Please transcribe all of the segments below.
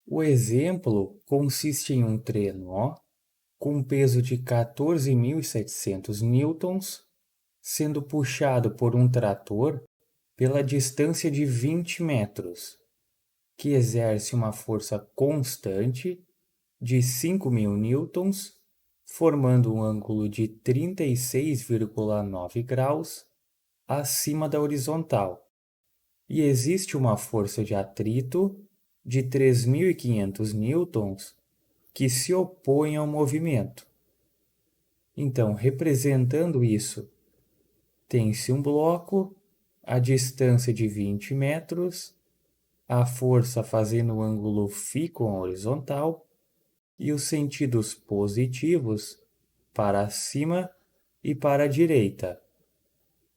O exemplo consiste em um trenó com peso de 14.700 newtons, sendo puxado por um trator pela distância de 20 metros, que exerce uma força constante de 5.000 newtons, formando um ângulo de 36,9 graus acima da horizontal. E existe uma força de atrito de 3.500 newtons que se opõe ao movimento. Então, representando isso, tem-se um bloco, a distância de 20 metros, a força fazendo o ângulo φ com a horizontal e os sentidos positivos para cima e para a direita.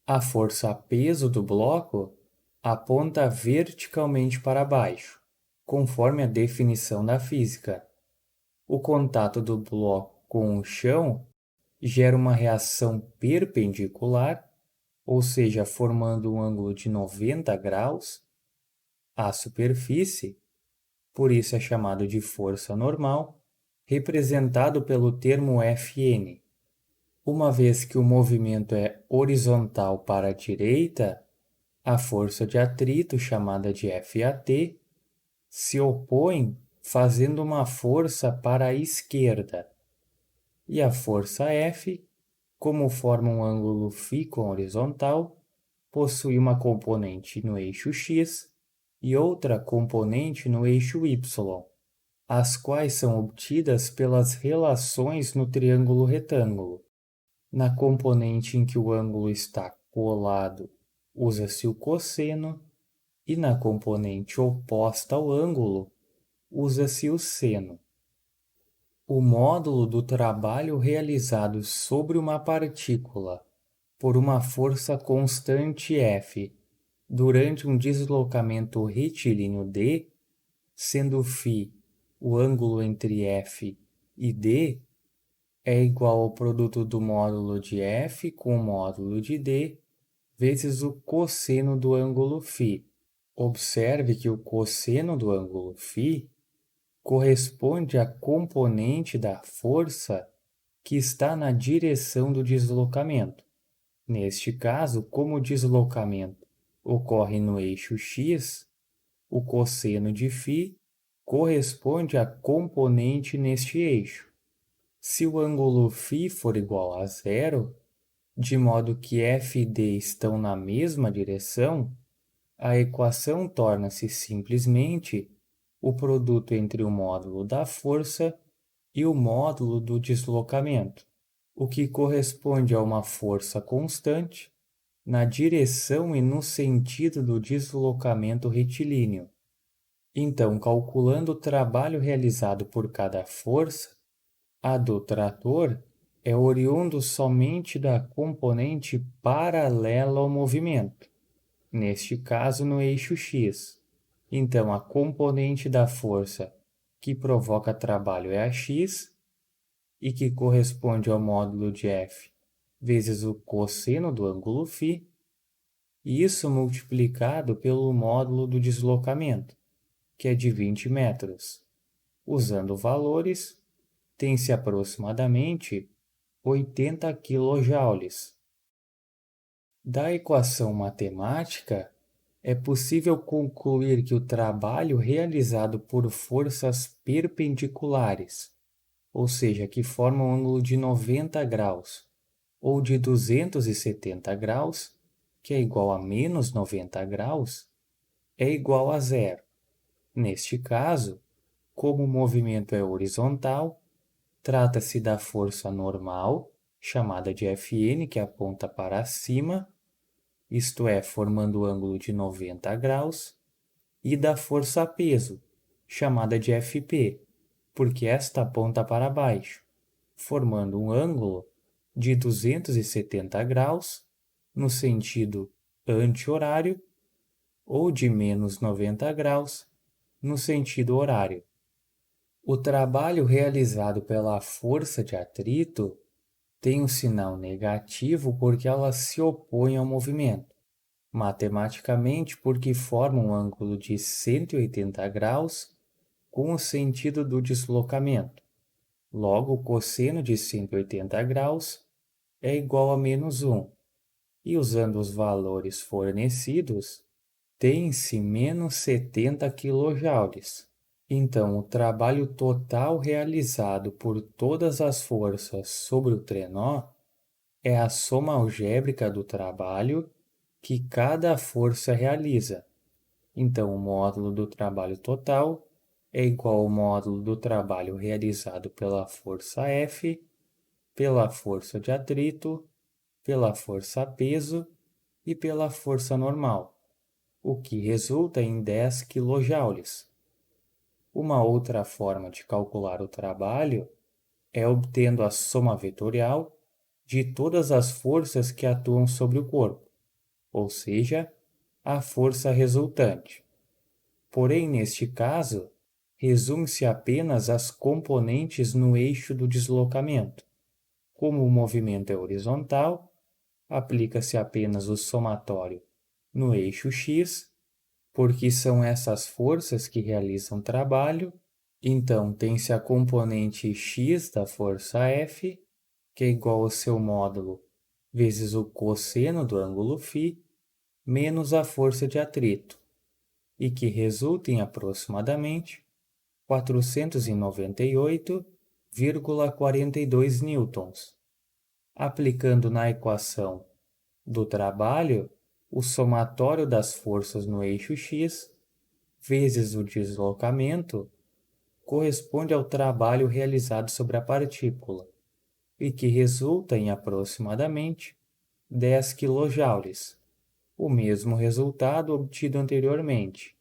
A força-peso do bloco aponta verticalmente para baixo, conforme a definição da física. O contato do bloco com o chão gera uma reação perpendicular, ou seja, formando um ângulo de 90 graus, à superfície, por isso é chamado de força normal, representado pelo termo Fn. Uma vez que o movimento é horizontal para a direita, a força de atrito, chamada de FAT, se opõe fazendo uma força para a esquerda. E a força F, como forma um ângulo φ com horizontal, possui uma componente no eixo x e outra componente no eixo y, as quais são obtidas pelas relações no triângulo retângulo. Na componente em que o ângulo está colado, usa-se o cosseno, e na componente oposta ao ângulo, usa-se o seno. O módulo do trabalho realizado sobre uma partícula por uma força constante F durante um deslocamento retilíneo d, sendo φ o ângulo entre F e d, é igual ao produto do módulo de F com o módulo de d vezes o cosseno do ângulo φ. Observe que o cosseno do ângulo φ corresponde à componente da força que está na direção do deslocamento. Neste caso, como o deslocamento ocorre no eixo x, o cosseno de φ corresponde à componente neste eixo. Se o ângulo φ for igual a zero, de modo que f e d estão na mesma direção, a equação torna-se simplesmente o produto entre o módulo da força e o módulo do deslocamento, o que corresponde a uma força constante na direção e no sentido do deslocamento retilíneo. Então, calculando o trabalho realizado por cada força, a do trator é oriundo somente da componente paralela ao movimento, neste caso no eixo x. Então, a componente da força que provoca trabalho é a x, e que corresponde ao módulo de F vezes o cosseno do ângulo φ, e isso multiplicado pelo módulo do deslocamento, que é de 20 metros. Usando valores, tem-se aproximadamente 80 kJ. Da equação matemática, é possível concluir que o trabalho realizado por forças perpendiculares, ou seja, que formam um ângulo de 90 graus, ou de 270 graus, que é igual a menos 90 graus, é igual a zero. Neste caso, como o movimento é horizontal, trata-se da força normal, chamada de Fn, que aponta para cima, isto é, formando o ângulo de 90 graus, e da força-peso, chamada de Fp, porque esta aponta para baixo, formando um ângulo de 270 graus no sentido anti-horário ou de menos 90 graus no sentido horário. O trabalho realizado pela força de atrito tem um sinal negativo porque ela se opõe ao movimento, matematicamente porque forma um ângulo de 180 graus com o sentido do deslocamento. Logo, o cosseno de 180 graus é igual a -1. E usando os valores fornecidos, tem-se menos 70 kJ. Então, o trabalho total realizado por todas as forças sobre o trenó é a soma algébrica do trabalho que cada força realiza. Então, o módulo do trabalho total é igual ao módulo do trabalho realizado pela força F, pela força de atrito, pela força peso e pela força normal, o que resulta em 10 kJ. Uma outra forma de calcular o trabalho é obtendo a soma vetorial de todas as forças que atuam sobre o corpo, ou seja, a força resultante. Porém, neste caso, resume-se apenas às componentes no eixo do deslocamento. Como o movimento é horizontal, aplica-se apenas o somatório no eixo x, porque são essas forças que realizam trabalho. Então, tem-se a componente x da força F, que é igual ao seu módulo vezes o cosseno do ângulo φ, menos a força de atrito, e que resulta em aproximadamente 498,42 newtons. Aplicando na equação do trabalho o somatório das forças no eixo x vezes o deslocamento corresponde ao trabalho realizado sobre a partícula e que resulta em aproximadamente 10 kJ, o mesmo resultado obtido anteriormente.